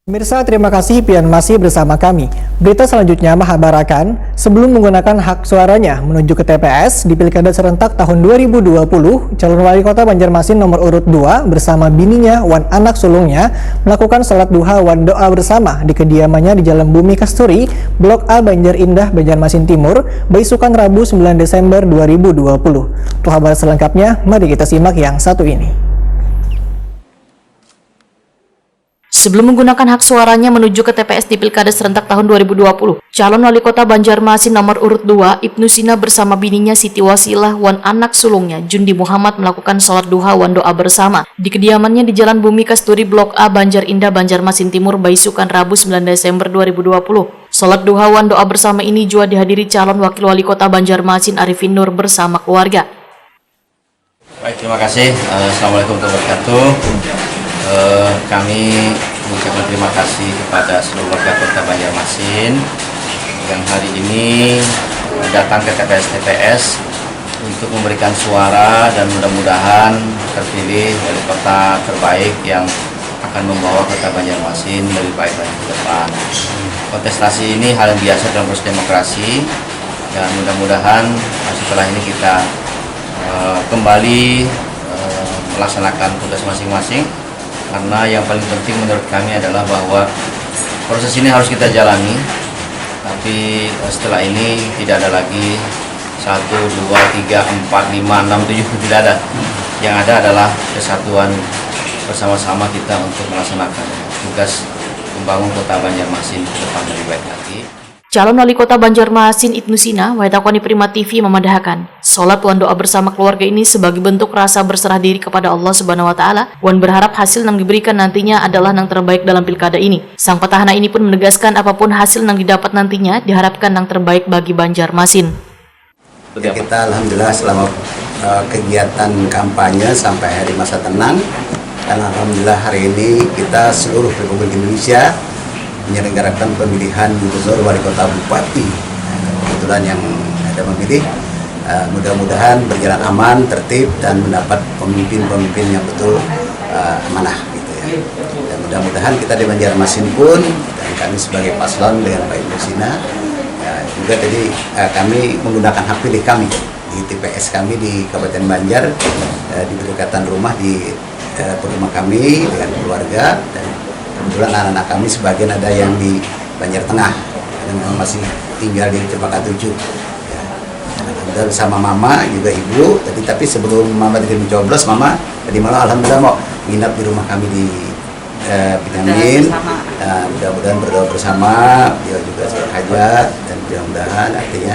Pemirsa, terima kasih pian masih bersama kami. Berita selanjutnya menghabarkan, sebelum menggunakan hak suaranya menuju ke TPS di Pilkada serentak tahun 2020, calon wali kota Banjarmasin nomor urut 2 bersama bininya wan anak sulungnya melakukan salat duha wan doa bersama di kediamannya di Jalan Bumi Kasturi, Blok A Banjar Indah, Banjarmasin Timur, Baisukan Rabu 9 Desember 2020. Untuk kabar selengkapnya, mari kita simak yang satu ini. Sebelum menggunakan hak suaranya menuju ke TPS di Pilkada serentak tahun 2020, calon wali kota Banjarmasin nomor urut 2, Ibnu Sina bersama bininya Siti Wasilah wan anak sulungnya, Jundi Muhammad melakukan sholat duha wan doa bersama di kediamannya di Jalan Bumi Kasturi, Blok A, Banjar Indah, Banjarmasin Timur, Baisukan, Rabu 9 Desember 2020. Sholat duha wan doa bersama ini juga dihadiri calon wakil wali kota Banjarmasin Arifin Nur bersama keluarga. Baik, terima kasih. Assalamualaikum warahmatullahi wabarakatuh. Kami mengucapkan terima kasih kepada seluruh warga kota Banjarmasin yang hari ini datang ke TPS untuk memberikan suara dan mudah-mudahan terpilih wali kota terbaik yang akan membawa kota Banjarmasin lebih baik lagi ke depan. Kontestasi ini hal yang biasa dalam proses demokrasi dan mudah-mudahan setelah ini kita kembali melaksanakan tugas masing-masing. Karena yang paling penting menurut kami adalah bahwa proses ini harus kita jalani, tapi setelah ini tidak ada lagi 1, 2, 3, 4, 5, 6, 7, tidak ada. Yang ada adalah kesatuan bersama-sama kita untuk melaksanakan tugas membangun kota Banjarmasin ke depan lebih baik lagi. Calon wali kota Banjarmasin Ibnu Sina, Waitakoni Prima TV memandahkan, sholat wan doa bersama keluarga ini sebagai bentuk rasa berserah diri kepada Allah Subhanahu wa Ta'ala. Wan berharap hasil yang diberikan nantinya adalah yang terbaik dalam pilkada ini. Sang petahana ini pun menegaskan apapun hasil yang didapat nantinya diharapkan yang terbaik bagi Banjarmasin. Kita alhamdulillah selama kegiatan kampanye sampai hari masa tenang, dan alhamdulillah hari ini kita seluruh Republik Indonesia menyelenggarakan pemilihan gubernur, wali kota, bupati. Kebetulan yang ada memilih, mudah-mudahan berjalan aman, tertib, dan mendapat pemimpin-pemimpin yang betul amanah gitu ya. Dan mudah-mudahan kita di Banjarmasin pun, dan kami sebagai paslon dengan Pak Ibnu Sina, juga tadi kami menggunakan hak pilih kami di TPS kami di Kabupaten Banjar, di berdekatan rumah di rumah kami dengan keluarga, dan kebetulan anak-anak kami sebagian ada yang di Banjar Tengah dan masih tinggal di Cempaka 7 ya. Dan sama mama juga ibu tapi sebelum mama mencoblos, mama tadi malam alhamdulillah mau nginap di rumah kami di Binyamin. Mudah-mudahan berdoa bersama, dia juga sholat hajat, dan mudah-mudahan artinya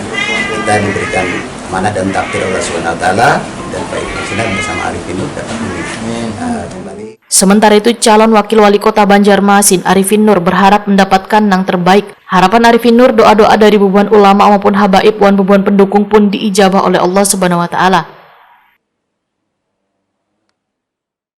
kita diberikan amanah dan takdir Allah Subhanahu wa Ta'ala, dan Pak Ibnu Sina bersama Arifin Nur dapat kembali. Sementara itu, calon wakil wali kota Banjarmasin Arifin Nur berharap mendapatkan yang terbaik. Harapan Arifin Nur, doa-doa dari ribuan ulama maupun habaib wan ribuan pendukung pun diijabah oleh Allah Subhanahu wa Ta'ala.